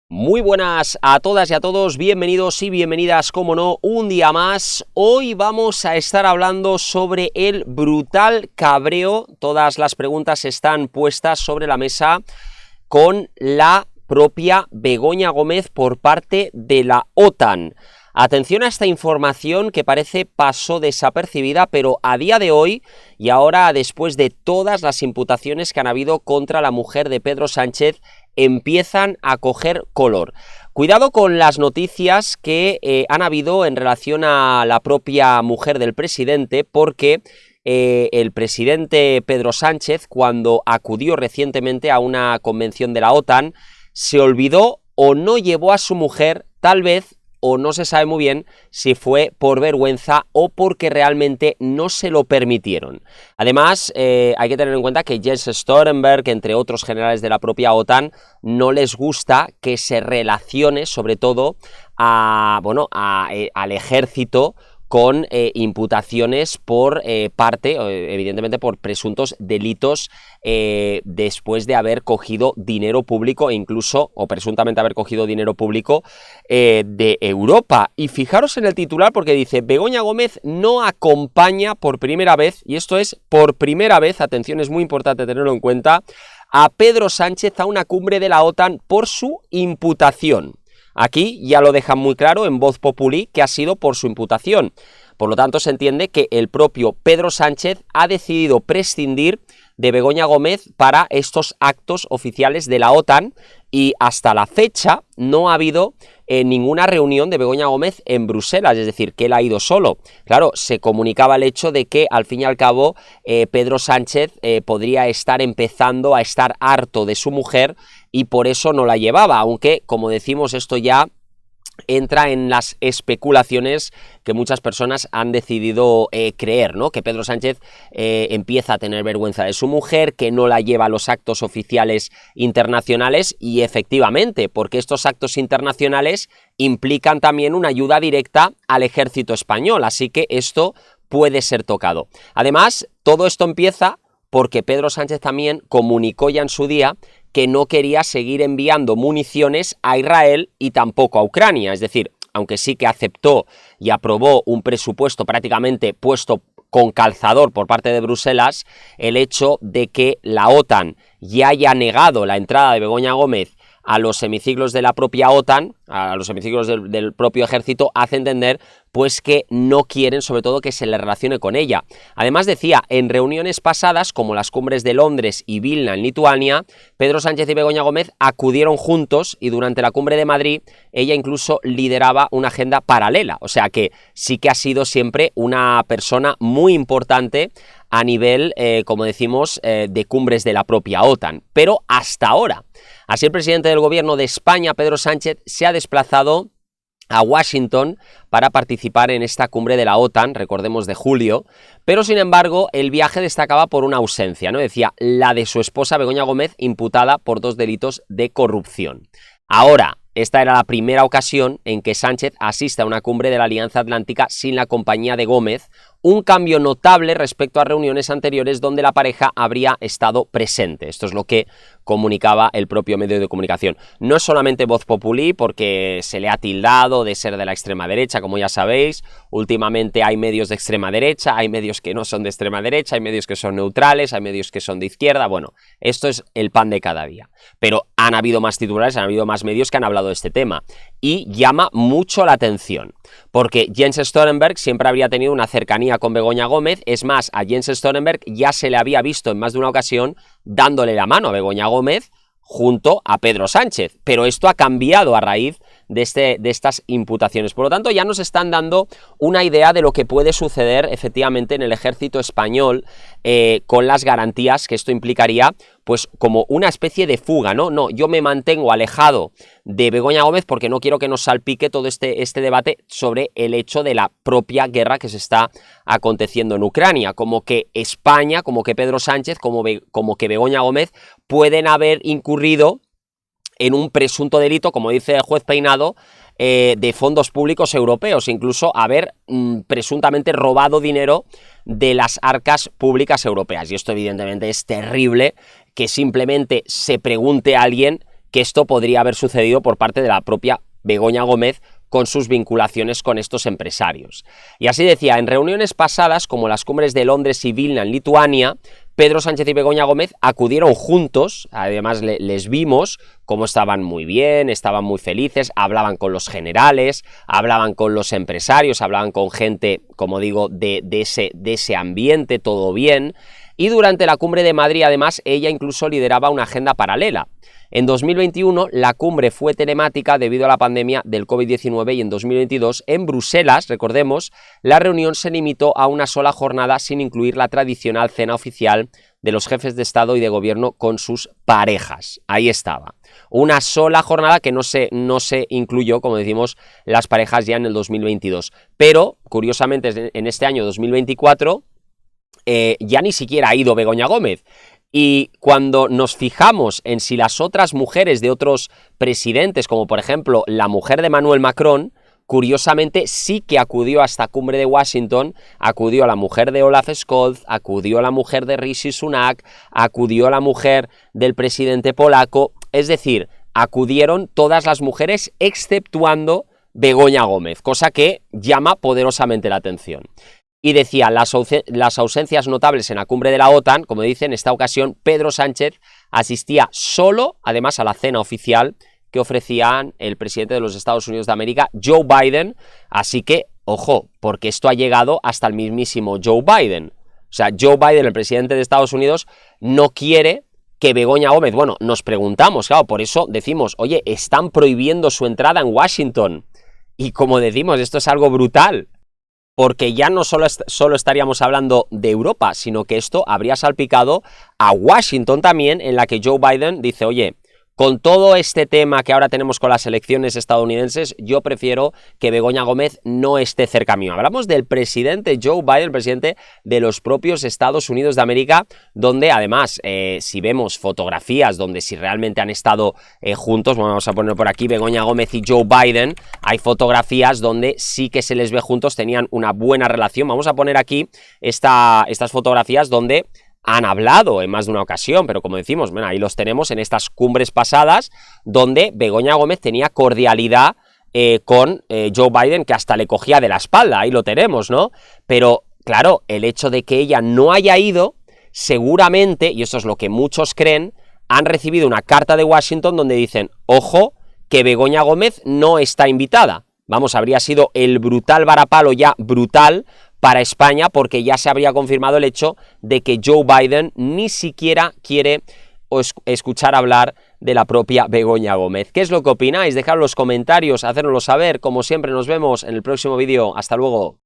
Muy buenas a todas y a todos, bienvenidos y bienvenidas, como no, un día más. Hoy vamos a estar hablando sobre el brutal cabreo. Todas las preguntas están puestas sobre la mesa con la propia Begoña Gómez por parte de la OTAN. Atención a esta información que parece pasó desapercibida, pero a día de hoy, y ahora después de todas las imputaciones que han habido contra la mujer de Pedro Sánchez, empiezan a coger color. Cuidado con las noticias que han habido en relación a la propia mujer del presidente, porque el presidente Pedro Sánchez, cuando acudió recientemente a una convención de la OTAN, se olvidó o no llevó a su mujer, tal vez, o no se sabe muy bien si fue por vergüenza o porque realmente no se lo permitieron. Además, hay que tener en cuenta que Jens Stoltenberg, entre otros generales de la propia OTAN, no les gusta que se relacione, sobre todo, al ejército con imputaciones por evidentemente por presuntos delitos después de haber cogido dinero público e incluso, o presuntamente haber cogido dinero público de Europa. Y fijaros en el titular porque dice: Begoña Gómez no acompaña por primera vez, y esto es por primera vez, atención, es muy importante tenerlo en cuenta, a Pedro Sánchez a una cumbre de la OTAN por su imputación. Aquí ya lo dejan muy claro en Voz Populi que ha sido por su imputación. Por lo tanto, se entiende que el propio Pedro Sánchez ha decidido prescindir de Begoña Gómez para estos actos oficiales de la OTAN y hasta la fecha no ha habido ninguna reunión de Begoña Gómez en Bruselas, es decir, que él ha ido solo. Claro, se comunicaba el hecho de que al fin y al cabo Pedro Sánchez podría estar empezando a estar harto de su mujer y por eso no la llevaba, aunque, como decimos, esto ya entra en las especulaciones que muchas personas han decidido creer, ¿no? Que Pedro Sánchez empieza a tener vergüenza de su mujer, que no la lleva a los actos oficiales internacionales y efectivamente, porque estos actos internacionales implican también una ayuda directa al ejército español, así que esto puede ser tocado. Además, todo esto empieza porque Pedro Sánchez también comunicó ya en su día que no quería seguir enviando municiones a Israel y tampoco a Ucrania, es decir, aunque sí que aceptó y aprobó un presupuesto prácticamente puesto con calzador por parte de Bruselas, el hecho de que la OTAN ya haya negado la entrada de Begoña Gómez a los hemiciclos de la propia OTAN, a los hemiciclos del propio ejército, hace entender pues que no quieren, sobre todo, que se le relacione con ella. Además decía, en reuniones pasadas, como las cumbres de Londres y Vilna en Lituania, Pedro Sánchez y Begoña Gómez acudieron juntos y durante la cumbre de Madrid ella incluso lideraba una agenda paralela, o sea que sí que ha sido siempre una persona muy importante a nivel, como decimos, de cumbres de la propia OTAN, pero hasta ahora. Así, el presidente del gobierno de España, Pedro Sánchez, se ha desplazado a Washington para participar en esta cumbre de la OTAN, recordemos de julio, pero sin embargo el viaje destacaba por una ausencia, ¿no? Decía, la de su esposa Begoña Gómez, imputada por 2 delitos de corrupción. Ahora, esta era la primera ocasión en que Sánchez asiste a una cumbre de la Alianza Atlántica sin la compañía de Gómez, un cambio notable respecto a reuniones anteriores donde la pareja habría estado presente. Esto es lo que comunicaba el propio medio de comunicación. No es solamente Voz Populi, porque se le ha tildado de ser de la extrema derecha, como ya sabéis. Últimamente hay medios de extrema derecha, hay medios que no son de extrema derecha, hay medios que son neutrales, hay medios que son de izquierda. Bueno, esto es el pan de cada día. Pero han habido más titulares, han habido más medios que han hablado de este tema. Y llama mucho la atención, porque Jens Stoltenberg siempre habría tenido una cercanía con Begoña Gómez. Es más, a Jens Stoltenberg ya se le había visto en más de una ocasión dándole la mano a Begoña Gómez junto a Pedro Sánchez, pero esto ha cambiado a raíz de estas imputaciones. Por lo tanto, ya nos están dando una idea de lo que puede suceder efectivamente en el ejército español con las garantías que esto implicaría, pues como una especie de fuga, ¿no? No, yo me mantengo alejado de Begoña Gómez porque no quiero que nos salpique todo este debate sobre el hecho de la propia guerra que se está aconteciendo en Ucrania, como que España, como que Pedro Sánchez, como que Begoña Gómez pueden haber incurrido en un presunto delito, como dice el juez Peinado, de fondos públicos europeos, incluso haber presuntamente robado dinero de las arcas públicas europeas. Y esto evidentemente es terrible, que simplemente se pregunte a alguien que esto podría haber sucedido por parte de la propia Begoña Gómez con sus vinculaciones con estos empresarios. Y así decía, en reuniones pasadas, como las cumbres de Londres y Vilna en Lituania, Pedro Sánchez y Begoña Gómez acudieron juntos, además les vimos cómo estaban muy bien, estaban muy felices, hablaban con los generales, hablaban con los empresarios, hablaban con gente, como digo, de ese ambiente, todo bien. Y durante la cumbre de Madrid, además, ella incluso lideraba una agenda paralela. En 2021 la cumbre fue telemática debido a la pandemia del COVID-19 y en 2022 en Bruselas, recordemos, la reunión se limitó a una sola jornada sin incluir la tradicional cena oficial de los jefes de Estado y de Gobierno con sus parejas. Ahí estaba. Una sola jornada que no se incluyó, como decimos, las parejas ya en el 2022. Pero, curiosamente, en este año 2024 ya ni siquiera ha ido Begoña Gómez. Y cuando nos fijamos en si las otras mujeres de otros presidentes, como por ejemplo la mujer de Emmanuel Macron, curiosamente sí que acudió a esta cumbre de Washington, acudió a la mujer de Olaf Scholz, acudió a la mujer de Rishi Sunak, acudió a la mujer del presidente polaco, es decir, acudieron todas las mujeres exceptuando Begoña Gómez, cosa que llama poderosamente la atención. Y decía, las ausencias notables en la cumbre de la OTAN, como dice, en esta ocasión Pedro Sánchez asistía solo, además, a la cena oficial que ofrecían el presidente de los Estados Unidos de América, Joe Biden, así que, ojo, porque esto ha llegado hasta el mismísimo Joe Biden. O sea, Joe Biden, el presidente de Estados Unidos, no quiere que Begoña Gómez, bueno, nos preguntamos, claro, por eso decimos, oye, están prohibiendo su entrada en Washington. Y como decimos, esto es algo brutal. Porque ya no solo estaríamos hablando de Europa, sino que esto habría salpicado a Washington también, en la que Joe Biden dice, oye, con todo este tema que ahora tenemos con las elecciones estadounidenses, yo prefiero que Begoña Gómez no esté cerca mío. Hablamos del presidente Joe Biden, el presidente de los propios Estados Unidos de América, donde además, si vemos fotografías donde si realmente han estado juntos, bueno, vamos a poner por aquí Begoña Gómez y Joe Biden, hay fotografías donde sí que se les ve juntos, tenían una buena relación. Vamos a poner aquí estas fotografías donde han hablado en más de una ocasión, pero como decimos, bueno, ahí los tenemos en estas cumbres pasadas, donde Begoña Gómez tenía cordialidad con Joe Biden, que hasta le cogía de la espalda, ahí lo tenemos, ¿no? Pero, claro, el hecho de que ella no haya ido, seguramente, y esto es lo que muchos creen, han recibido una carta de Washington donde dicen, ojo, que Begoña Gómez no está invitada. Vamos, habría sido el brutal varapalo ya brutal para España, porque ya se habría confirmado el hecho de que Joe Biden ni siquiera quiere escuchar hablar de la propia Begoña Gómez. ¿Qué es lo que opináis? Dejadlo en los comentarios, hacérnoslo saber. Como siempre, nos vemos en el próximo vídeo. Hasta luego.